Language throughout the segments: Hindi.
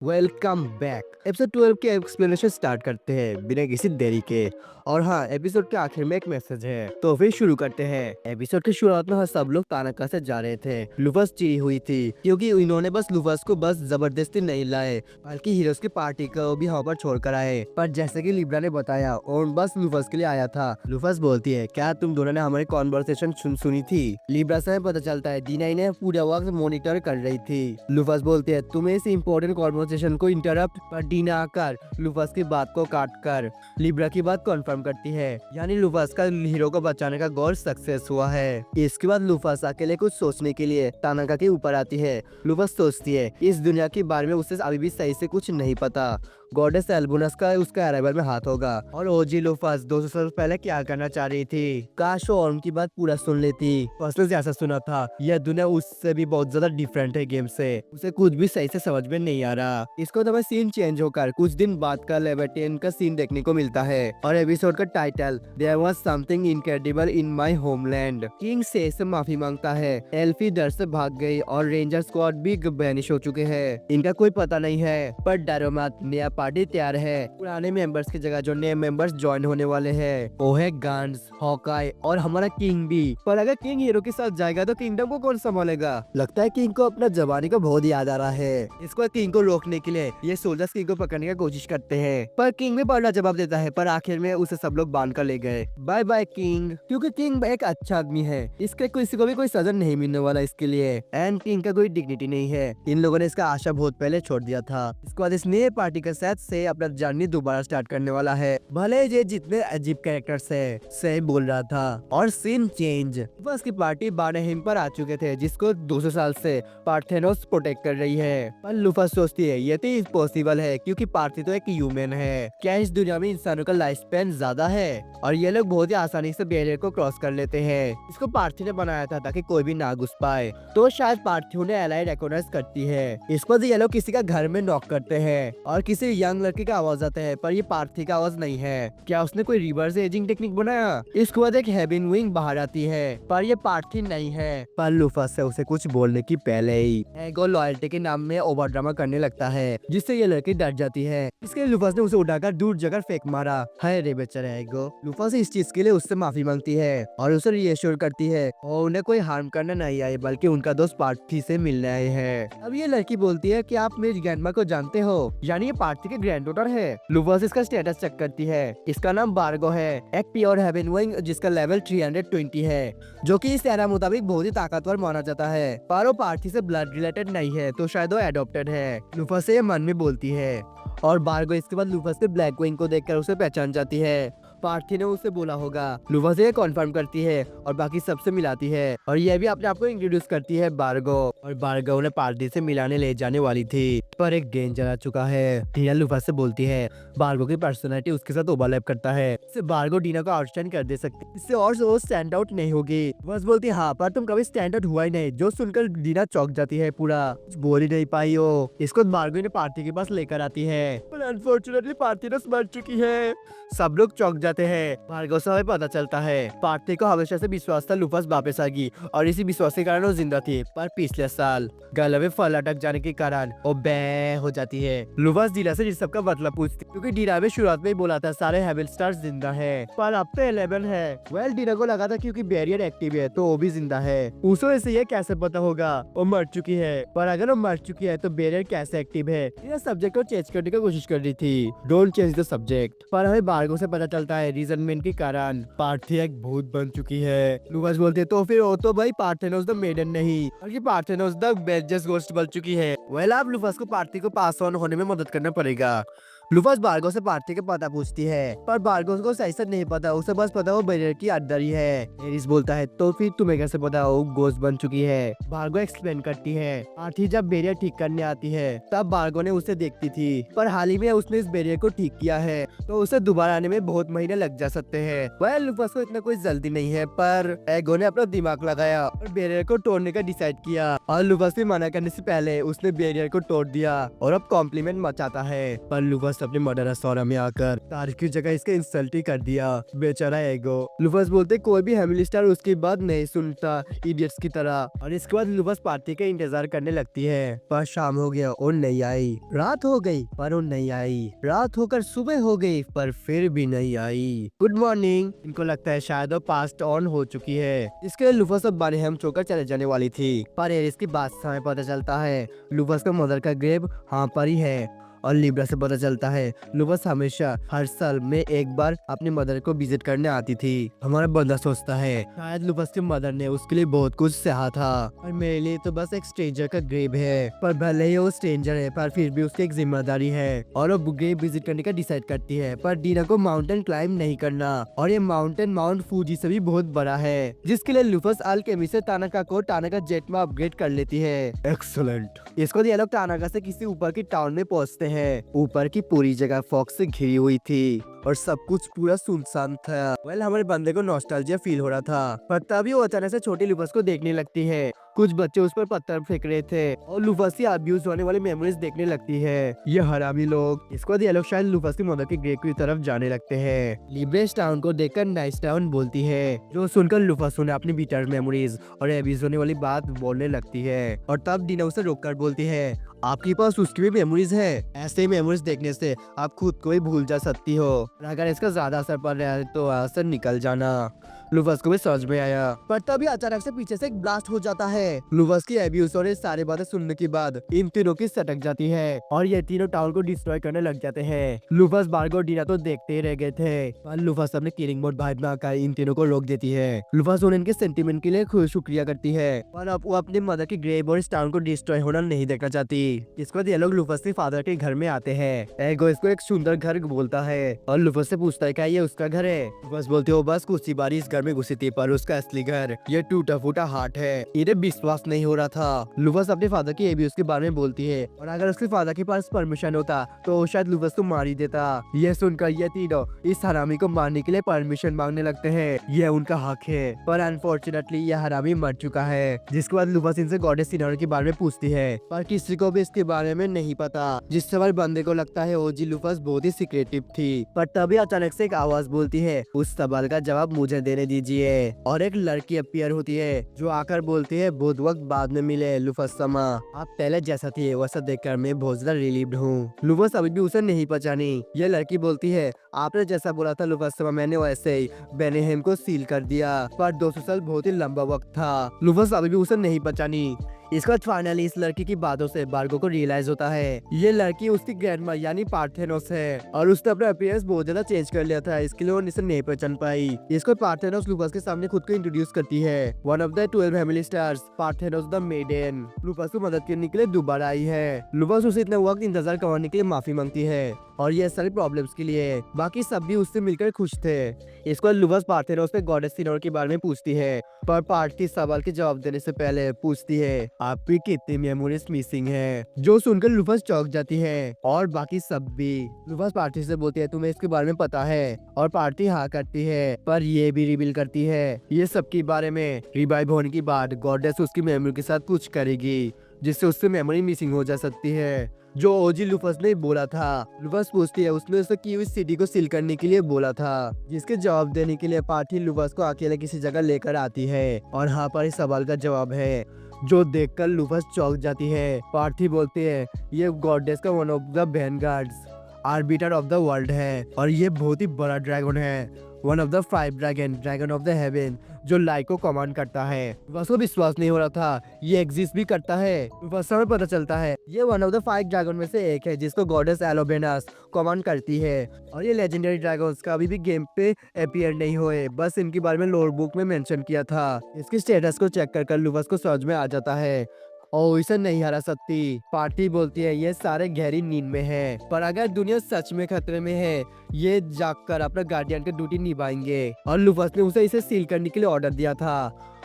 Welcome back. एपिसोड 12 के एक्सप्लेनेशन स्टार्ट करते हैं बिना किसी देरी के। और हाँ, एपिसोड के आखिर में एक मैसेज है, तो फिर शुरू करते हैं। एपिसोड की शुरुआत में सब लोग तानाका से जा रहे थे। लूफस चिड़ी हुई थी क्योंकि इन्होंने बस लूफस को बस जबरदस्ती नहीं लाए, बल्कि हीरोज की पार्टी को भी वहाँ पर छोड़ कर आए। पर जैसे कि लिब्रा ने बताया, और बस लूफस के लिए आया था। लूफस बोलती है, क्या तुम दोनों ने हमारी कॉन्वर्सेशन सुनी थी? लिब्रा से पता चलता है D9 ने पूरा वक्त मॉनिटर कर रही थी। लूफस बोलती है, तुम्हें इस इम्पोर्टेंट कॉन्वर्सेशन को इंटरप्ट पर डीना आकर लूफस की बात को काट कर लिब्रा की बात कंफर्म करती है, यानी लूफस का हीरो को बचाने का गोल सक्सेस हुआ है। इसके बाद लूफस अकेले कुछ सोचने के लिए तानाका के ऊपर आती है। लूफस सोचती है इस दुनिया के बारे में उसे अभी भी सही से कुछ नहीं पता। गॉडेस एल्बुनस का उसका अराइवल में हाथ होगा। और ओजी लूफस 200 साल पहले क्या करना चाह रही थी? काश वो ऑर्म की बात पूरा सुन लेती। पर्सनल से ऐसा सुना था, यह दुनिया उससे भी बहुत ज्यादा डिफरेंट है गेम से। उसे कुछ भी सही से समझ में नहीं आ रहा। इसको तो सीन चेंज होकर कुछ दिन बाद का लेवेटियन का सीन देखने को मिलता है। और एपिसोड का title there was something incredible in my homeland. King से माफी मांगता है। एल्फी डर से भाग गई और रेंजर स्क्वाड भी बैनिश हो चुके हैं। इनका कोई पता नहीं है, पर डरो मत, नया पार्टी तैयार है। पुराने मेंबर्स की जगह जो नए मेंबर्स ज्वाइन होने वाले हैं वो है गन्स, हॉकाई और हमारा किंग भी। पर अगर किंग हीरो के साथ जाएगा तो किंगडम को कौन संभालेगा? लगता है किंग को अपना जवानी का बहुत याद आ रहा है। इसको किंग को रोकने के लिए ये सोल्जर्स किंग को पकड़ने की कोशिश करते हैं, पर किंग भी बड़ा जवाब देता है। पर आखिर में उसे सब लोग बांध कर ले गए। बाय बाय किंग, क्योंकि किंग एक अच्छा आदमी है। इसके किसी को भी कोई सजा नहीं मिलने वाला इसके लिए। एंड किंग का कोई डिग्निटी नहीं है। इन लोगों ने इसका आशा बहुत पहले छोड़ दिया था। इसके बाद इस नए पार्टी के साथ से अपना जर्नी दोबारा स्टार्ट करने वाला है। भले ये जितने अजीब कैरेक्टर्स है, सही बोल रहा था। और सीन चेंज, बस की पार्टी बारहिम पर आ चुके थे, जिसको 200 साल से पार्थेनोस प्रोटेक्ट कर रही है। पर लूफस सोचती है ये तो इम्पॉसिबल है, क्योंकि पार्थी तो एक ह्यूमन है। क्या इस दुनिया में इंसानों का लाइफ स्पैन ज्यादा है? और ये लोग बहुत ही आसानी से बैरियर को क्रॉस कर लेते हैं। इसको पार्थी ने बनाया था ताकि कोई भी ना घुस पाए, तो शायद पार्थी उन्हें एलाई रिकॉग्नाइज करती है। इसको ये लोग किसी का घर में नॉक करते हैं और किसी यंग लड़की का आवाज आता है, पर ये पार्थी का आवाज नहीं है। क्या उसने कोई रिवर्स एजिंग टेक्निक बनाया? इसके बाद एक हेवन विंग बाहर आती है, पर ये पार्थी नहीं है। पर लूफस से उसे कुछ बोलने की पहले ही एगो लॉयल्टी के नाम में ओवर ड्रामा करने लगता है, जिससे ये लड़की डर जाती है। इसके लिए लूफस ने उसे उठाकर दूर जगह फेंक मारा। हाय रे बेचारा एगो। लूफस इस चीज के लिए उससे माफी मांगती है और उसे रीएश्योर करती है और उन्हें कोई हार्म करना नहीं आए, बल्कि उनका दोस्त पार्थी से मिलने आए हैं। अब ये लड़की बोलती है कि आप मेरी ग्रैंडमा को जानते हो, यानी ये पार्थी के ग्रैंडडॉटर है। लूफस इसका स्टेटस चेक करती है। इसका नाम बार्गो है, एक प्योर हेवन विंग जिसका लेवल 320 है, जो कि इस एरा मुताबिक बहुत ही ताकतवर माना जाता है। पर वो पार्थी से ब्लड रिलेटेड नहीं है, तो शायद वो एडॉप्टेड है। लूफस से ये मन में बोलती है। और बार्गो इसके बाद लूफस के ब्लैक विंग को देखकर उसे पहचान जाती है। पार्थी ने उसे बोला होगा। लूफस ये कंफर्म करती है और बाकी सबसे मिलाती है, और यह भी अपने आप को इंट्रोड्यूस करती है बार्गो। और बार्गो उन्हें पार्थी से मिलाने ले जाने वाली थी, पर एक डेंजर आ चुका है। टीना लूफस से बोलती है। बार्गो की पर्सनालिटी उसके साथ ओवरलैप करता है, इससे बार्गो डीना को आउटस्टैंड कर दे सकती, इससे और वो स्टैंड आउट नहीं होगी। बस बोलती है हाँ, पर तुम कभी स्टैंड आउट हुआ ही नहीं, जो सुनकर डीना चौंक जाती है, पूरा बोल ही नहीं पाई हो। इसको बार्गो ने पार्थी के पास लेकर आती है, पर अनफॉर्चुनेटली पार्थी ने मर चुकी है। सब लोग चौंक जाते हैं। भार्गव से हमें पता चलता है पार्थी को हमेशा से विश्वास था लूफस वापस आएगी, और इसी विश्वास के कारण वो जिंदा थी। पर पिछले साल गले में फल अटक जाने के कारण वो बे हो जाती है। लूफस डीना से इस सब का मतलब पूछती, क्योंकि डीना में शुरुआत में ही बोला था सारे हेवन स्टार्स जिंदा है, पर अब तो 11 है। वेल डीना को लगा था क्योंकि बैरियर एक्टिव है तो वो भी जिंदा है। उसे ऐसे ये कैसे पता होगा वो मर चुकी है? पर अगर वो मर चुकी है तो बैरियर कैसे एक्टिव है? यह सब्जेक्ट को चेंज करने की कोशिश कर रही थी। Don't change the subject. पर हमें बार्गो से पता चलता है रीजनमेंट के कारण पार्थी एक भूत बन चुकी है। लूकास बोलते तो फिर वो तो भाई पार्थेनोस द मेडन नहीं, बल्कि पार्थेनोस द बेजस गोस्ट बन चुकी है। वेल अब लूकास को पार्थी को पास ऑन होने में मदद करना पड़ेगा। लूफस बार्गो से पार्थी के पता पूछती है, पर बार्गो को सही से नहीं पता, उसे बस पता वो बैरियर की अंदर ही है। एरिस बोलता है तो फिर तुम्हें कैसे पता वो गोस्ट बन चुकी है? बार्गो एक्सप्लेन करती है। पार्थी जब बैरियर ठीक करने आती है तब बार्गो ने उसे देखती थी, पर हाल ही में उसने इस बैरियर को ठीक किया है, तो उसे दोबारा आने में बहुत महीने लग जा सकते हैं। वेल लूफस को इतना कोई जल्दी नहीं है, पर एगो ने अपना दिमाग लगाया और बैरियर को तोड़ने का डिसाइड किया, और लूफस भी मना करने से पहले उसने बैरियर को तोड़ दिया और अब कॉम्प्लीमेंट मचाता है। पर लूफस लुफस अपने मर्डर सौरा में आकर तारिक की जगह इसका इंसल्ट ही कर दिया। बेचारा एगो। लुफस बोलते कोई भी फैमिली स्टार उसकी बात नहीं सुनता, इडियट्स की तरह। और इसके बाद लुफस पार्टी का इंतजार करने लगती है, पर शाम हो गया और नहीं आई। रात हो गई पर वो नहीं आई। रात होकर सुबह हो गई पर फिर भी नहीं आई। Good morning. इनको लगता है शायद वो पास्ट ऑन हो चुकी है। इसके लिए लुफस अब बारहेम छोड़कर चले जाने वाली थी, पर एरिस की बात से हमें पता चलता है लुफस का मदर का ग्रेव हाँ पर ही है। और लिब्रा से पता चलता है लुफस हमेशा हर साल में एक बार अपनी मदर को विजिट करने आती थी। हमारा बंदा सोचता है शायद लुफस की मदर ने उसके लिए बहुत कुछ सहा था और मेरे लिए तो बस एक स्ट्रेंजर का ग्रेव है। पर भले ही वो स्ट्रेंजर है पर फिर भी उसकी एक जिम्मेदारी है और वो ग्रेव विजिट करने का डिसाइड करती है। पर डीना को माउंटेन क्लाइंब नहीं करना और ये माउंटेन माउंट फूजी से भी बहुत बड़ा है, जिसके लिए लुफस अल्केमी से तानाका को तानाका जेट में अपग्रेड कर लेती है। एक्सलेंट। इसको ये लोग तानाका से किसी ऊपर की टाउन में पहुंचते हैं। ऊपर की पूरी जगह फॉग से घिरी हुई थी और सब कुछ पूरा सुनसान था। हमारे बंदे को नॉस्टैल्जिया फील हो रहा था, पर तभी वो अचानक से छोटी लुफस को देखने लगती है। कुछ बच्चे उस पर पत्थर फेंक रहे थे और लुफस की अब्यूज होने वाली मेमोरीज देखने लगती है। ये हरामी लोग। इसको ये लोग शायद लुफस की मदर के ग्रेव की तरफ जाने लगते हैं। लिब्रेस टाउन को देखकर नाइस टाउन बोलती है, जो सुनकर लुफस उन्हें अपनी बिटर मेमोरीज और अब्यूज होने वाली बात बोलने लगती है। और तब डीना उसे रोककर बोलती है आपके पास उसकी भी मेमोरीज है, ऐसे मेमोरीज देखने से आप खुद को ही भूल जा सकती हो। अगर इसका ज्यादा असर पड़ रहा है तो असर निकल जाना। लुफस को भी समझ में आया, पर तभी अचानक से पीछे से एक ब्लास्ट हो जाता है। लुफस की एब्यूज और ये सारी बातें सुनने के बाद इन तीनों की सटक जाती है और ये तीनों टाउन को डिस्ट्रॉय करने लग जाते हैं। लुफस, बार्गो और डीना तो देखते ही रह गए थे, पर लुफस अपने किलिंग मोड वाइब में आकर इन तीनों को रोक देती है। लुफस उन्हें इनके सेंटीमेंट के लिए शुक्रिया करती है, पर अब वो अपने मदर की ग्रेव और इस टाउन को डिस्ट्रॉय होना नहीं देखना चाहती। इसके बाद ये लोग लुफस के फादर के घर में आते हैं। एगो इसको एक सुंदर घर बोलता है और लुफस से पूछता है क्या ये उसका घर है। लुफस बोलते हो बस कुछ ही बारी इस घर में घुसी थी, पर उसका असली घर ये टूटा फूटा हार्ट है। इन्हें विश्वास नहीं हो रहा था। लुफस अपने फादर की एब्यूज के बारे में बोलती है और अगर उसके फादर के पास परमिशन होता तो शायद लुफस को मार ही देता। ये सुनकर ये तीनों इस हरामी को मारने के लिए परमिशन मांगने लगते हैं। ये उनका हक है, पर अनफॉर्चुनेटली ये हरामी मर चुका है। जिसके बाद लुफस इनसे गॉडेस सिनारो के बारे में पूछती है, पर किसी को भी इसके बारे में नहीं पता, जिससे हमारे बंदे को लगता है ओजी लुफस बहुत ही सीक्रेटिव थी। पर तभी अचानक से एक आवाज बोलती है उस सवाल का जवाब मुझे देने दीजिए। और एक लड़की अपीयर होती है जो आकर बोलती है बहुत वक्त बाद में मिले लुफस समा, आप पहले जैसा थे वैसा देखकर मैं बहुत ज्यादा रिलीव्ड हूँ। लुफस अभी भी उसे नहीं पहचानी। ये लड़की बोलती है आपने जैसा बोला था लुफस समा, मैंने वैसे ही बेनेहेम को सील कर दिया, पर 200 साल बहुत ही लंबा वक्त था। लुफस अभी भी उसे नहीं पहचानी। इसके बाद फाइनली इस लड़की की बातों से बार्गो को रियलाइज होता है ये लड़की उसकी ग्रैंडमा यानी पार्थेनोस है और उसने अपना अपीयरेंस बहुत ज्यादा चेंज कर लिया था, इसके लिए वो इसे नहीं पहचान पाई। इसको पार्थेनोस लुफस के सामने खुद को इंट्रोड्यूस करती है। One of the 12 family stars, Parthenos the maiden, लुफस को मदद करने के लिए दोबारा आई है। लुफस उसे इतना वक्त इंतजार करवाने के लिए माफी मांगती है और ये सारी प्रॉब्लम्स के लिए। बाकी सब भी उससे मिलकर खुश थे। इसको लुफस पार्थेनोस पे गॉडेस सिनोर के बारे में पूछती है, पर पार्थी सवाल के जवाब देने से पहले पूछती है आपकी कितनी मेमोरीज मिसिंग है, जो सुनकर लुफस चौंक जाती है और बाकी सब भी। लुफस पार्थी से बोलती है तुम्हें इसके बारे में पता है, और पार्थी हाँ करती है, पर ये भी रिवील करती है ये सब के बारे में रिवाइव होने के बाद गॉडेस उसकी मेमोरी के साथ कुछ करेगी, जिससे उससे मेमोरी मिसिंग हो जा सकती है, जो ओजी लुफस ने बोला था। लुफस पूछती है उसने उसे की हुई सिटी को सील करने के लिए बोला था, जिसके जवाब देने के लिए पार्थी लुफस को अकेले किसी जगह लेकर आती है और हाँ पर इस सवाल का जवाब है, जो देखकर लुफस चौंक जाती है। पार्थी बोलती है ये गॉडेस का one of the vanguards, arbiter of the world है और ये बहुत ही बड़ा ड्रैगन है, one of the 5 dragon of the heaven, जो लाइट को कमांड करता है। बस को विश्वास नहीं हो रहा था ये एग्जिस्ट भी करता है। बस हमें पता चलता है ये वन ऑफ द 5 ड्रैगन में से एक है, जिसको गॉडेस एलोबेनास कमांड करती है। और ये लेजेंडरी ड्रैगन्स का अभी भी गेम पे अपीयर नहीं हुए, बस इनके बारे में लोर बुक में मेंशन किया था। इसके स्टेटस को चेक कर लुफस को समझ में आ जाता है और इसे नहीं हरा सकती। पार्टी बोलती है ये सारे गहरी नींद में है, पर अगर दुनिया सच में खतरे में है ये जागकर अपना गार्डियन की ड्यूटी निभाएंगे। और लुफस ने उसे इसे सील करने के लिए ऑर्डर दिया था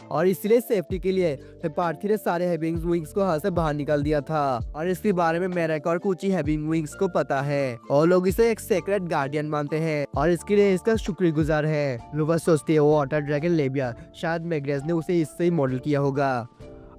और इसलिए सेफ्टी के लिए पार्थी ने सारे हैविंग विंग्स को हाथ से बाहर निकाल दिया था। और इसके बारे में मेरेक और कुछ हैविंग विंग्स को पता है और लोग इसे एक सेक्रेट गार्डियन मानते हैं और इसके लिए इसका शुक्रगुजार है। लुफस सोचती है वो वाटर ड्रैगन लेबिया शायद मैग्रेस ने उसे इससे ही मॉडल किया होगा।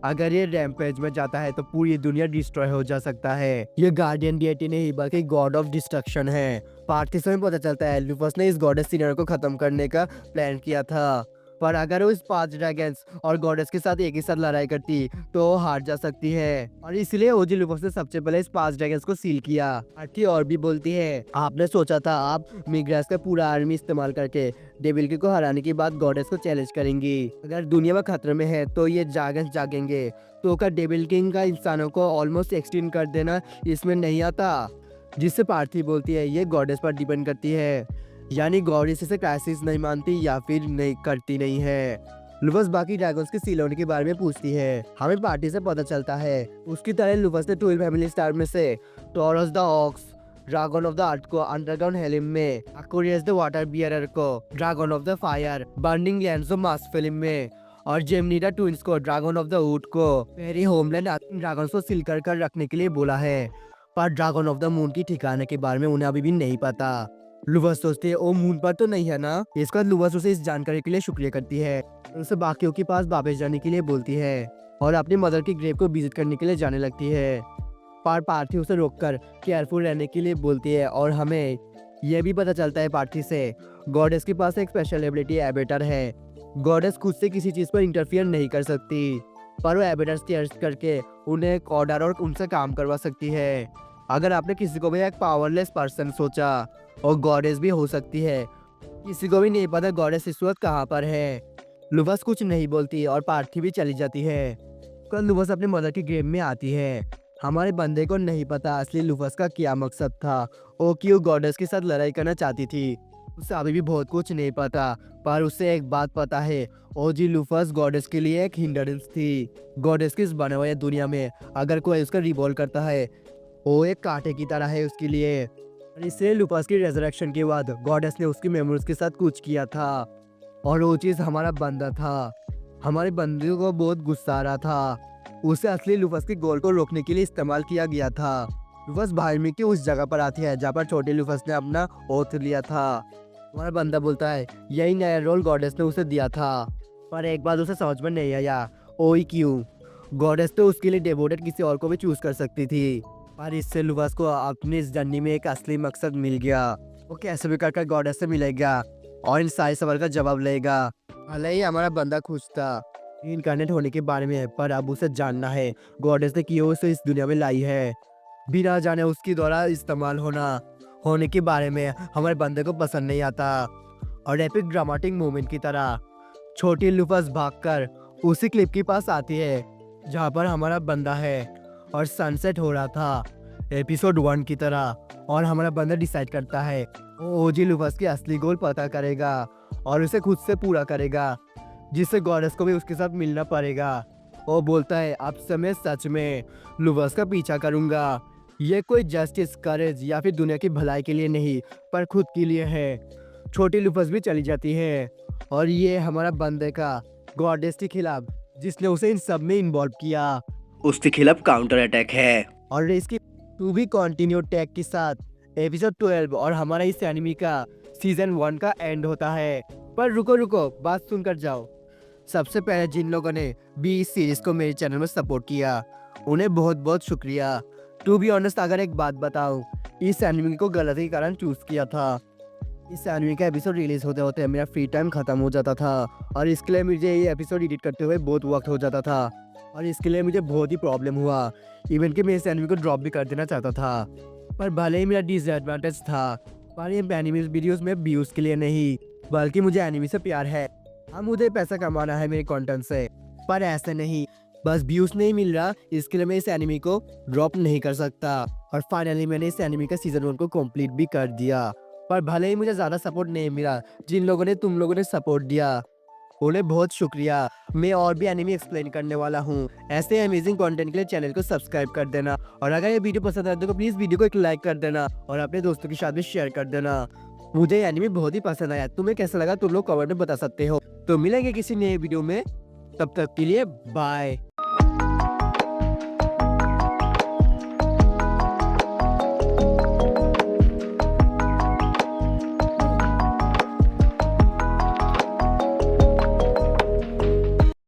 अगर ये रैम्पेज में जाता है तो पूरी दुनिया डिस्ट्रॉय हो जा सकता है। ये गार्डियन डीटी नहीं बल्कि गॉड ऑफ डिस्ट्रक्शन है। पार्ट 3 में पता चलता है लूफस ने इस गॉडेस सिनेरियो को खत्म करने का प्लान किया था, पर अगर वो इस 5 ड्रैगन्स और गॉडेस के साथ एक ही साथ लड़ाई करती तो वो हार जा सकती है, और इसलिए ओजी लूफस ने सबसे पहले इस 5 ड्रैगन्स को सील किया। आरती और भी बोलती है, आपने सोचा था आप मिग्रास का पूरा आर्मी इस्तेमाल करके डेविल को हराने के बाद गॉडेस को चैलेंज करेंगी। अगर दुनिया में खतरे में है तो ये ड्रैगन्स जागेंगे, तो क्या डेविल किंग का इंसानों को ऑलमोस्ट एक्सटिंक्ट कर देना इसमें नहीं आता? जिससे पार्थी बोलती है ये गॉडेस पर डिपेंड करती है, यानी गॉडेस इसे क्राइसिस नहीं मानती या फिर नहीं करती नहीं है। लूफस बाकी ड्रैगन्स के सील होने के बारे में पूछती है। हमें पार्टी से पता चलता है उसकी तरह लूफस ने 12 फैमिली स्टार में से taurus the ox, dragon of the earth को अंडरग्राउंड हेलिम में, अक्वेरियस द वाटर बियरर को dragon of the fire, burning lands of mass film में, और जेमिनी ट्विंस को ड्रैगन ऑफ द वुड को फेरी होमलैंड ड्रैगन्स को सील कर रखने के लिए बोला है। पर ड्रैगन ऑफ द मून की ठिकाने के बारे में उन्हें अभी भी नहीं पता। लूफस सोचते हैं वो मून पर तो नहीं है ना। इसके बाद लूफस उसे इस जानकारी के लिए शुक्रिया करती है, उसे बाकियों के पास वापस जाने के लिए बोलती है और अपनी मदर की ग्रेव को विजिट करने के लिए जाने लगती है। पर पार्थी उसे रोककर केयरफुल रहने के लिए बोलती है, और हमें यह भी पता चलता है पार्थी से गॉडेस के पास एक स्पेशल एबिलिटी एबेटर है। गॉडेस खुद से किसी चीज पर इंटरफियर नहीं कर सकती, पर वो एबेटर्स की अर्ज करके उन्हें ऑर्डर और उनसे काम करवा सकती है। अगर आपने किसी को भी एक पावरलेस पर्सन सोचा, और गॉडेस भी हो सकती है, किसी को भी नहीं पता गॉडेस इस वक्त कहाँ पर है। लूफस कुछ नहीं बोलती और पार्थी भी चली जाती है। कल लूफस अपने मदर की ग्रेव में आती है। हमारे बंदे को नहीं पता असली लूफस का क्या मकसद था, वो क्यों गॉडेस के साथ लड़ाई करना चाहती थी। उसे अभी भी बहुत कुछ नहीं पता, पर उसे एक बात पता है, ओजी लूफस गॉडेस के लिए एक हिंड्रेंस थी। गॉडेस की इस बने हुए दुनिया में अगर कोई उसका रिवॉल्व करता है, वो एक कांटे की तरह है उसके लिए। और इसलिए लूफस की रेजरेक्शन के बाद गॉडेस ने उसकी मेमोरीज के साथ कुछ किया था, और वो चीज़ हमारा बंदा था। हमारे बंदे को बहुत गुस्सा आ रहा था। उसे असली लूफस के गोल को रोकने के लिए इस्तेमाल किया गया था। लूफस बाहर की उस जगह पर आती है जहाँ पर छोटे लूफस ने अपना ओथ लिया था। हमारा बंदा बोलता है यही नया रोल गॉडेस ने उसे दिया था, पर एक बात उसे समझ में नहीं आया, ओई क्यों? गॉडेस तो उसके लिए डिवोटेड किसी और को भी चूज कर सकती थी, पर इससे लूफस को अपनी इस जर्नी में एक असली मकसद मिल गया। वो कैसे भी कर गॉडेस से मिलेगा और इन सारे सवाल का जवाब लेगा। भले ही हमारा बंदा खुश था इनकार्नेट होने के बारे में, पर अब उसे जानना है गॉडेस ने क्यों उसे इस दुनिया में लाई है। बिना जाने उसकी द्वारा इस्तेमाल होने के बारे में हमारे बंदे को पसंद नहीं आता। और एपिक ड्रामेटिक मोमेंट की तरह छोटी लूफस भागकर उसी क्लिप के पास आती है जहाँ पर हमारा बंदा है और सनसेट हो रहा था एपिसोड 1 की तरह, और हमारा बंदा डिसाइड करता है वो ओजी लूफस की असली गोल पता करेगा और उसे खुद से पूरा करेगा, जिससे गॉडेस को भी उसके साथ मिलना पड़ेगा। वो बोलता है अब से मैं सच में लूफस का पीछा करूंगा। ये कोई जस्टिस, करेज या फिर दुनिया की भलाई के लिए नहीं, पर खुद के लिए है। छोटी लूफस भी चली जाती है, और ये हमारा बंदे का गॉडेस के खिलाफ जिसने उसे इन सब में इन्वॉल्व किया उसके खिलाफ काउंटर अटैक है। और इसकी टू बी कंटिन्यू टैग के साथ एपिसोड 12 और हमारा इस एनिमी का सीजन 1 का एंड होता है। पर रुको बात सुनकर जाओ। सबसे पहले जिन लोगों ने भी इस सीरीज को मेरे चैनल में सपोर्ट किया उन्हें बहुत बहुत शुक्रिया। टू बी ऑनेस्ट अगर एक बात बताऊं, इस एनिमी को गलती के कारण चूज किया था। इस एनिमी का एपिसोड रिलीज होते होते मेरा फ्री टाइम खत्म हो जाता था, और इसके लिए मुझे ये एपिसोड एडिट करते हुए बहुत वक्त हो जाता था, और इसके लिए मुझे बहुत ही प्रॉब्लम हुआ। इवन कि मैं इस एनिमी को ड्रॉप भी कर देना चाहता था, पर भले ही मेरा डिसएडवांटेज था, पर ये एनिमी वीडियोस में व्यूज के लिए नहीं बल्कि मुझे एनिमी से प्यार है। हाँ, मुझे पैसा कमाना है मेरे कंटेंट से, पर ऐसे नहीं बस व्यूज नहीं मिल रहा इसके लिए मैं इस एनिमी को ड्रॉप नहीं कर सकता। और फाइनली मैंने इस एनिमी का सीजन 1 को कंप्लीट भी कर दिया। पर भले ही मुझे ज़्यादा सपोर्ट नहीं मिला, जिन लोगों ने तुम लोगों ने सपोर्ट दिया उन्हें बहुत शुक्रिया। मैं और भी एनिमी एक्सप्लेन करने वाला हूँ। ऐसे अमेजिंग कंटेंट के लिए चैनल को सब्सक्राइब कर देना, और अगर ये वीडियो पसंद आए तो प्लीज़ वीडियो को एक लाइक कर देना और अपने दोस्तों के साथ भी शेयर कर देना। मुझे एनिमी बहुत ही पसंद आया। तुम्हें कैसा लगा तुम लोग कमेंट में बता सकते हो। तो मिलेंगे किसी नए वीडियो में, तब तक के लिए बाय।